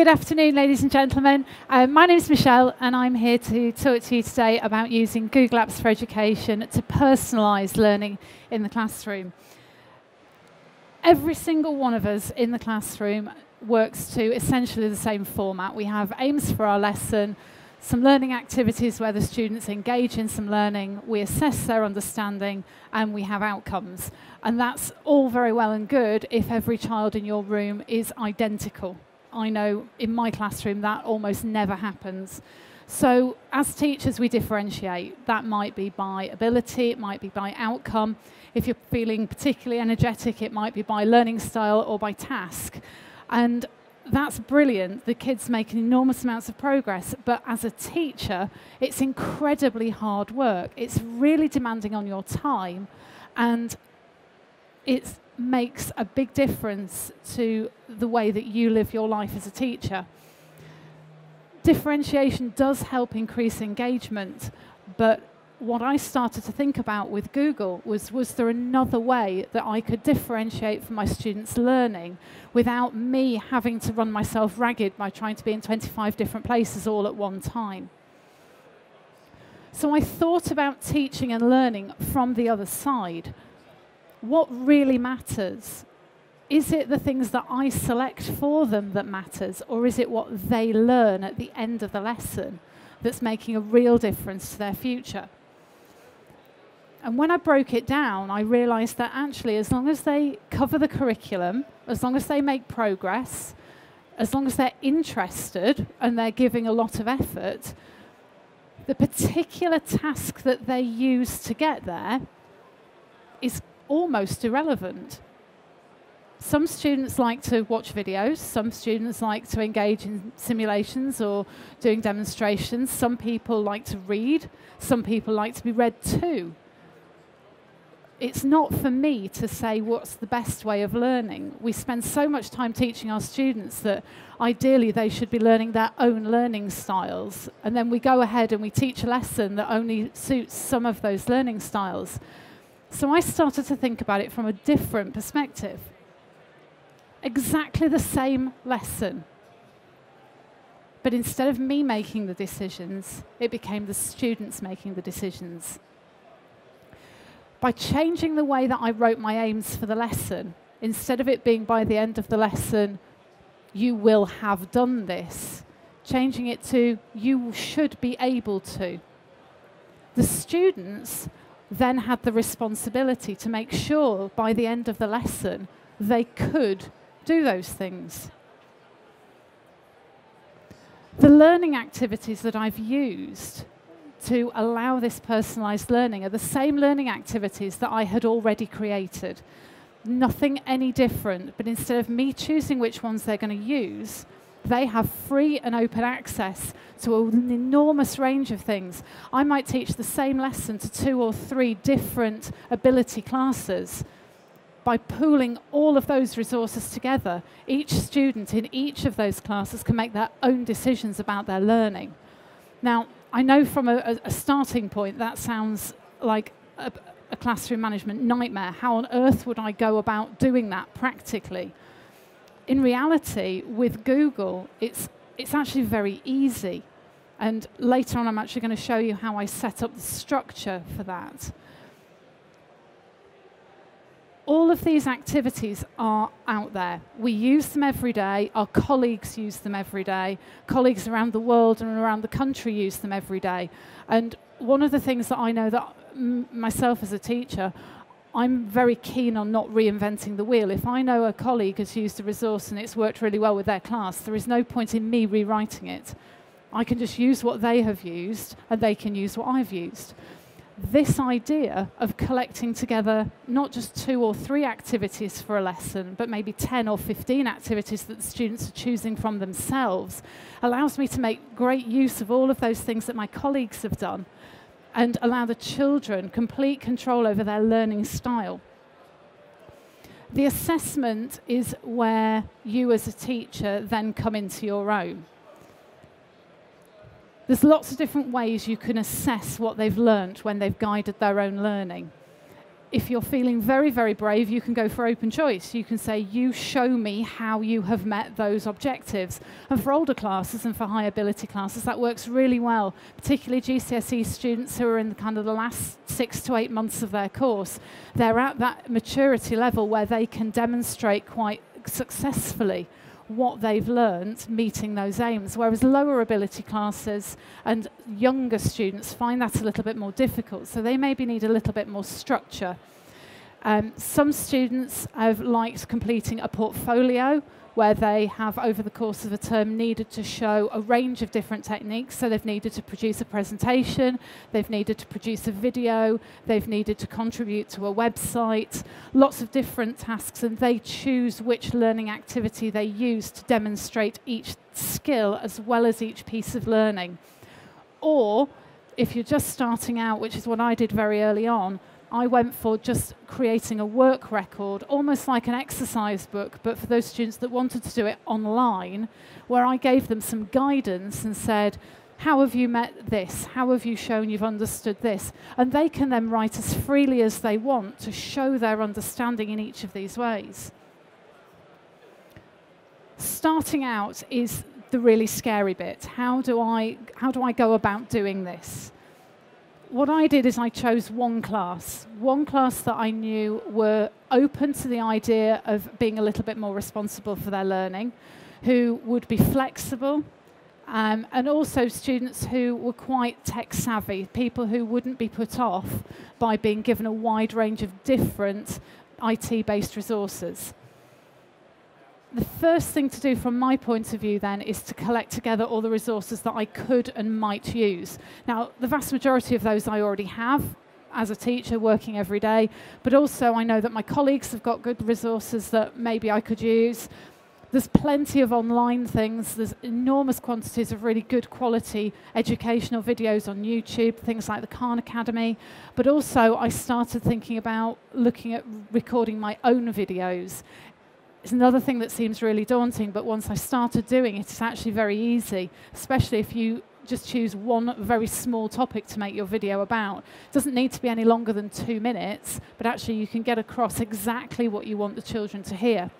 Good afternoon, ladies and gentlemen. My name is Michelle, and I'm here to talk to you today about using Google Apps for Education to personalise learning in the classroom. Every single one of us in the classroom works to essentially the same format. We have aims for our lesson, some learning activities where the students engage in some learning, we assess their understanding, and we have outcomes. And that's all very well and good if every child in your room is identical. I know in my classroom that almost never happens. So as teachers, we differentiate. That might be by ability, it might be by outcome. If you're feeling particularly energetic, it might be by learning style or by task. And that's brilliant. The kids make enormous amounts of progress, but as a teacher, it's incredibly hard work. It's really demanding on your time, and it makes a big difference to the way that you live your life as a teacher. Differentiation does help increase engagement, but what I started to think about with Google was there another way that I could differentiate for my students' learning without me having to run myself ragged by trying to be in 25 different places all at one time? So I thought about teaching and learning from the other side. What really matters? Is it the things that I select for them that matters, or is it what they learn at the end of the lesson that's making a real difference to their future? And when I broke it down, I realized that actually, as long as they cover the curriculum, as long as they make progress, as long as they're interested and they're giving a lot of effort, the particular task that they use to get there is almost irrelevant. Some students like to watch videos, some students like to engage in simulations or doing demonstrations, some people like to read, some people like to be read to. It's not for me to say what's the best way of learning. We spend so much time teaching our students that ideally they should be learning their own learning styles, and then we go ahead and we teach a lesson that only suits some of those learning styles. So I started to think about it from a different perspective. Exactly the same lesson, but instead of me making the decisions, it became the students making the decisions. By changing the way that I wrote my aims for the lesson, instead of it being by the end of the lesson, you will have done this, changing it to you should be able to. The students then had the responsibility to make sure by the end of the lesson they could do those things. The learning activities that I've used to allow this personalised learning are the same learning activities that I had already created. Nothing any different, but instead of me choosing which ones they're going to use, they have free and open access to an enormous range of things. I might teach the same lesson to 2 or 3 different ability classes. By pooling all of those resources together, each student in each of those classes can make their own decisions about their learning. Now, I know from a starting point that sounds like a classroom management nightmare. How on earth would I go about doing that practically? In reality, with Google, it's actually very easy. And later on, I'm actually going to show you how I set up the structure for that. All of these activities are out there. We use them every day. Our colleagues use them every day. Colleagues around the world and around the country use them every day. And one of the things that I know that myself as a teacher, I'm very keen on not reinventing the wheel. If I know a colleague has used a resource and it's worked really well with their class, there is no point in me rewriting it. I can just use what they have used and they can use what I've used. This idea of collecting together not just 2 or 3 activities for a lesson, but maybe 10 or 15 activities that the students are choosing from themselves allows me to make great use of all of those things that my colleagues have done and allow the children complete control over their learning style. The assessment is where you as a teacher then come into your own. There's lots of different ways you can assess what they've learnt when they've guided their own learning. if you're feeling very, very brave, you can go for open choice. You can say, you show me how you have met those objectives. And for older classes and for high ability classes, that works really well, particularly GCSE students who are in kind of the last 6 to 8 months of their course. They're at that maturity level where they can demonstrate quite successfully what they've learned meeting those aims, whereas lower ability classes and younger students find that a little bit more difficult, so they maybe need a little bit more structure. Some students have liked completing a portfolio where they have, over the course of a term, needed to show a range of different techniques. So they've needed to produce a presentation, they've needed to produce a video, they've needed to contribute to a website, lots of different tasks, and they choose which learning activity they use to demonstrate each skill as well as each piece of learning. Or, if you're just starting out, which is what I did very early on, I went for just creating a work record, almost like an exercise book, but for those students that wanted to do it online, where I gave them some guidance and said, how have you met this? How have you shown you've understood this? And they can then write as freely as they want to show their understanding in each of these ways. Starting out is the really scary bit. How do I go about doing this? What I did is I chose one class that I knew were open to the idea of being a little bit more responsible for their learning, who would be flexible, and also students who were quite tech savvy, people who wouldn't be put off by being given a wide range of different IT-based resources. The first thing to do from my point of view then is to collect together all the resources that I could and might use. Now, the vast majority of those I already have as a teacher working every day, but also I know that my colleagues have got good resources that maybe I could use. There's plenty of online things. There's enormous quantities of really good quality educational videos on YouTube, things like the Khan Academy. But also I started thinking about looking at recording my own videos. It's another thing that seems really daunting, but once I started doing it, it's actually very easy, especially if you just choose one very small topic to make your video about. It doesn't need to be any longer than 2 minutes, but actually you can get across exactly what you want the children to hear.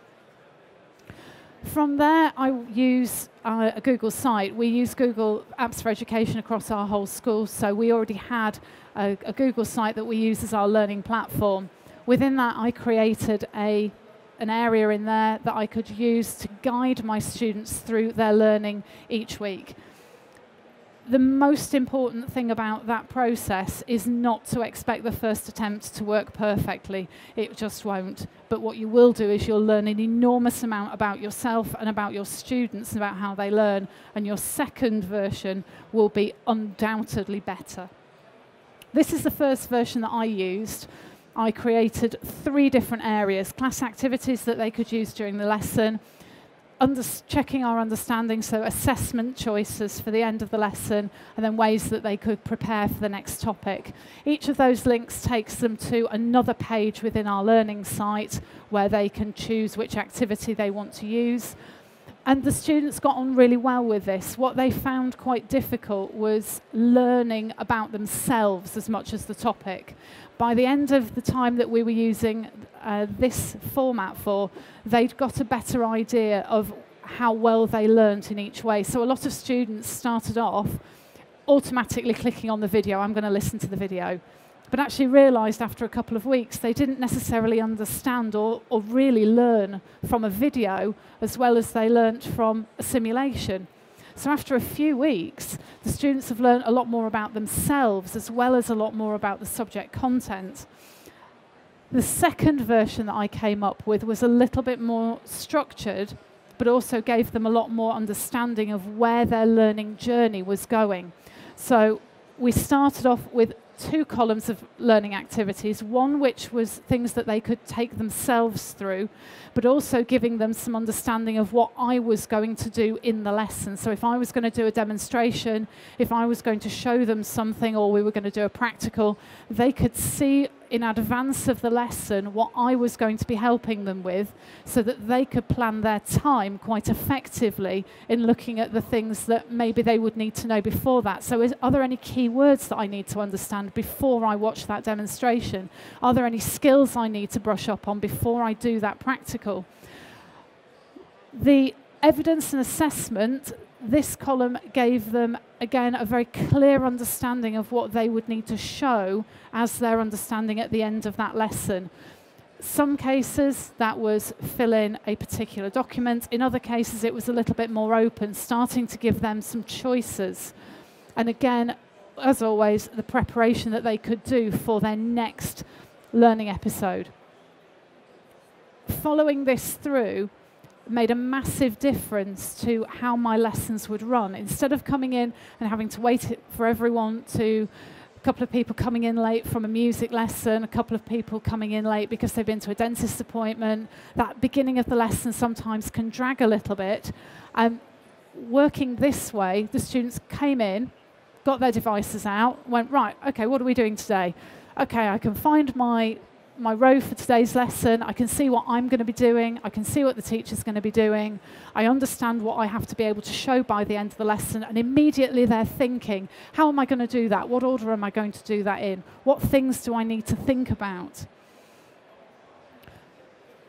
From there, I use a Google site. We use Google Apps for Education across our whole school, so we already had a Google site that we use as our learning platform. Within that, I created an area in there that I could use to guide my students through their learning each week. The most important thing about that process is not to expect the first attempt to work perfectly. It just won't. But what you will do is you'll learn an enormous amount about yourself and about your students and about how they learn, and your second version will be undoubtedly better. This is the first version that I used. I created 3 different areas: class activities that they could use during the lesson, checking our understanding, so assessment choices for the end of the lesson, and then ways that they could prepare for the next topic. Each of those links takes them to another page within our learning site where they can choose which activity they want to use. And the students got on really well with this. What they found quite difficult was learning about themselves as much as the topic. By the end of the time that we were using this format for, they'd got a better idea of how well they learned in each way. So a lot of students started off automatically clicking on the video. I'm going to listen to the video. But actually realised after a couple of weeks they didn't necessarily understand or really learn from a video as well as they learnt from a simulation. So after a few weeks, the students have learned a lot more about themselves as well as a lot more about the subject content. The second version that I came up with was a little bit more structured, but also gave them a lot more understanding of where their learning journey was going. So we started off with 2 columns of learning activities, one which was things that they could take themselves through, but also giving them some understanding of what I was going to do in the lesson. So if I was going to do a demonstration, if I was going to show them something, or we were going to do a practical, they could see in advance of the lesson what I was going to be helping them with, so that they could plan their time quite effectively in looking at the things that maybe they would need to know before that. So are there any key words that I need to understand before I watch that demonstration? Are there any skills I need to brush up on before I do that practical? The evidence and assessment, this column gave them, again, a very clear understanding of what they would need to show as their understanding at the end of that lesson. Some cases, that was fill in a particular document. In other cases, it was a little bit more open, starting to give them some choices. And again, as always, the preparation that they could do for their next learning episode. Following this through made a massive difference to how my lessons would run. Instead of coming in and having to wait for everyone to, a couple of people coming in late from a music lesson, a couple of people coming in late because they've been to a dentist appointment, that beginning of the lesson sometimes can drag a little bit. Working this way, the students came in, got their devices out, went, right, okay, what are we doing today? Okay, I can find my row for today's lesson, I can see what I'm going to be doing, I can see what the teacher's going to be doing, I understand what I have to be able to show by the end of the lesson, and immediately they're thinking, how am I going to do that? What order am I going to do that in? What things do I need to think about?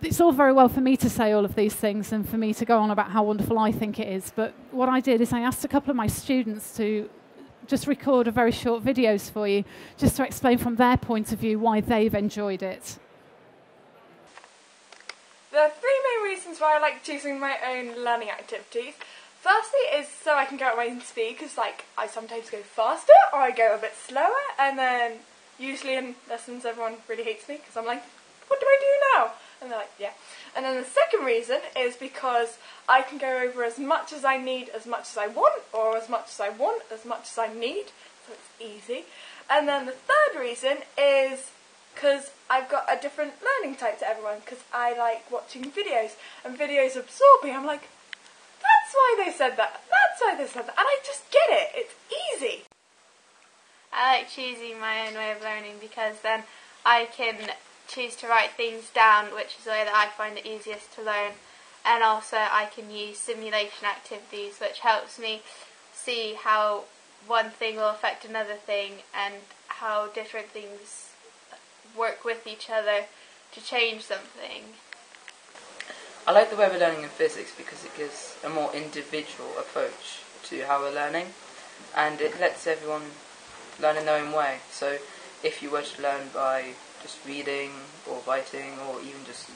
It's all very well for me to say all of these things and for me to go on about how wonderful I think it is, but what I did is I asked a couple of my students to just record a very short videos for you, just to explain from their point of view why they've enjoyed it. There are three main reasons why I like choosing my own learning activities. Firstly is so I can go at my own speed, because I sometimes go faster or I go a bit slower, and then usually in lessons everyone really hates me because I'm like, what do I do now? And they're like, yeah. And then the second reason is because I can go over as much as I need, as much as I want, or as much as I want, as much as I need, so it's easy. And then the third reason is because I've got a different learning type to everyone, because I like watching videos, and videos absorb me. I'm like, that's why they said that, that's why they said that, and I just get it, it's easy. I like choosing my own way of learning because then I can choose to write things down, which is the way that I find it easiest to learn, and also I can use simulation activities, which helps me see how one thing will affect another thing and how different things work with each other to change something. I like the way we're learning in physics because it gives a more individual approach to how we're learning, and it lets everyone learn in their own way. So if you were to learn by just reading or writing or even just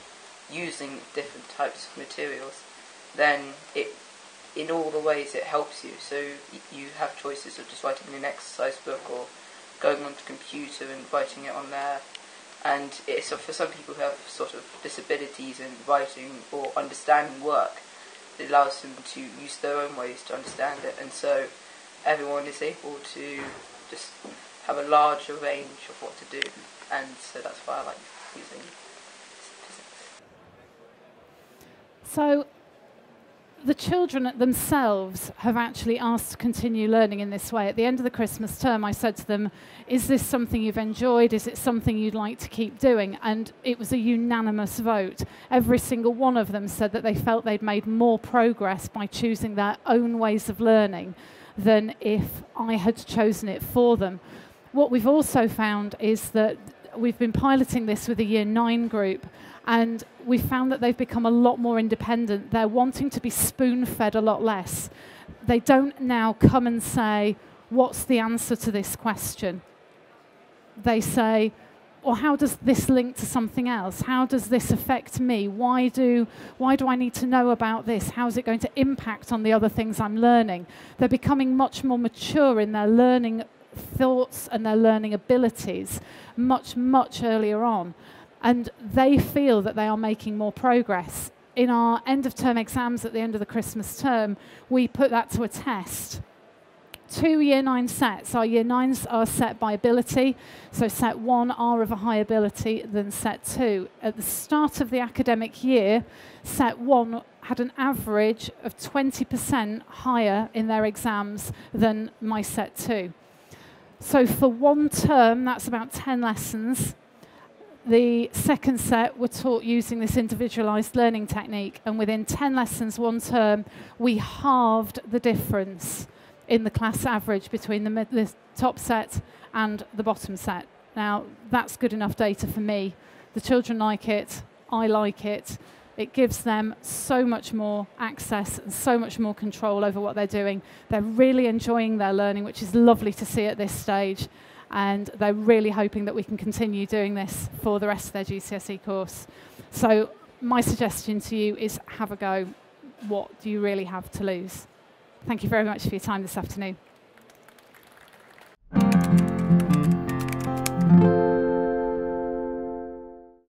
using different types of materials, then in all the ways it helps you. So you have choices of just writing in an exercise book or going onto the computer and writing it on there. And it's for some people who have sort of disabilities in writing or understanding work, it allows them to use their own ways to understand it. And so everyone is able to just have a larger range of what to do. And so that's why I like using physics. So the children themselves have actually asked to continue learning in this way. At the end of the Christmas term, I said to them, is this something you've enjoyed? Is it something you'd like to keep doing? And it was a unanimous vote. Every single one of them said that they felt they'd made more progress by choosing their own ways of learning than if I had chosen it for them. What we've also found is that we've been piloting this with a Year 9 group, and we found that they've become a lot more independent. They're wanting to be spoon-fed a lot less. They don't now come and say, what's the answer to this question? They say, well, how does this link to something else? How does this affect me? Why do I need to know about this? How is it going to impact on the other things I'm learning? They're becoming much more mature in their learning thoughts and their learning abilities much, much earlier on. And they feel that they are making more progress. In our end-of-term exams at the end of the Christmas term, we put that to a test. 2 Year 9 sets. Our Year 9s are set by ability. So set 1 are of a high ability than set 2. At the start of the academic year, set 1 had an average of 20% higher in their exams than my set 2. So for one term, that's about 10 lessons. The second set were taught using this individualised learning technique, and within 10 lessons one term, we halved the difference in the class average between the top set and the bottom set. Now, that's good enough data for me. The children like it, I like it. It gives them so much more access and so much more control over what they're doing. They're really enjoying their learning, which is lovely to see at this stage. And they're really hoping that we can continue doing this for the rest of their GCSE course. So my suggestion to you is have a go. What do you really have to lose? Thank you very much for your time this afternoon.